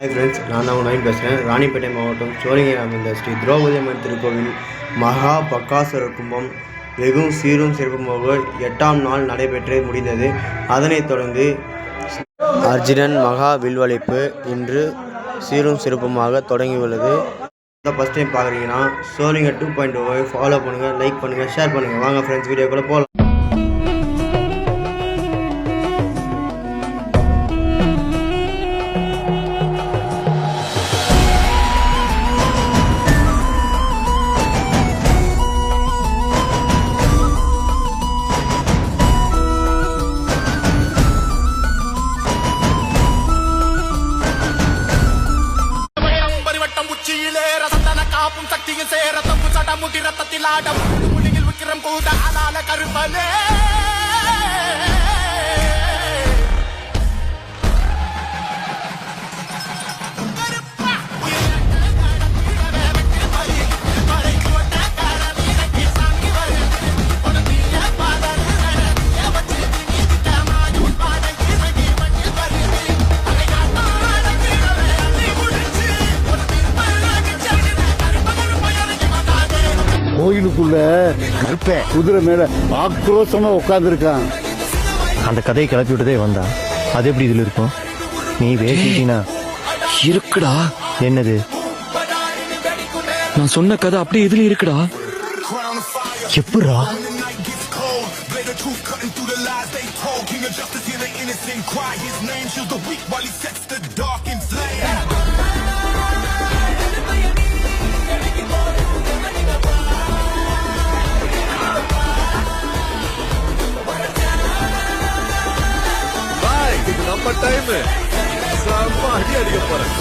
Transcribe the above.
Hi friends, நான் தான் நவீன் பேசுகிறேன். ராணிப்பேட்டை மாவட்டம் சோழிங்கர் அமைந்த ஸ்ரீ திரௌபதி அம்மன் திருக்கோவில் மகா பக்காசுர கும்பம் வெகும் சீரும் சிறப்புமாக 8ஆம் நாள் நடைபெற்று முடிந்தது. அதனைத் தொடர்ந்து அர்ஜுனன் மகா வில்வளைப்பு இன்று சீரும் சிறப்புமாக தொடங்கியுள்ளது. ஃபஸ்ட் டைம் பார்க்குறீங்கன்னா சோழிங்கர் 2.0 ஃபாலோ பண்ணுங்கள், லைக் பண்ணுங்கள், ஷேர் பண்ணுங்கள். வாங்க ஃப்ரெண்ட்ஸ், வீடியோக்குள்ளே போகலாம். சக்தியில் சேரத்தம் சடமுடி ரத்தத்தில் ஆடம் முனியில் விக்கிரம் கூத அலால கருப்பனே கோயிலுக்குள்ள கருப்ப குதிரை மேல ஆக்ரோஷமா உட்கார்ந்துருக்கான். அந்த கதையை கிளப்பி விட்டதே வந்தா அது எப்படி இதுல இருக்கும்? நீ வேட்டினா இருக்குடா. என்னது? நான் சொன்ன கதை அப்படியே இதுல இருக்குடா. எப்படா? நம்ம டைம் அடி அடிக்க போறேன்.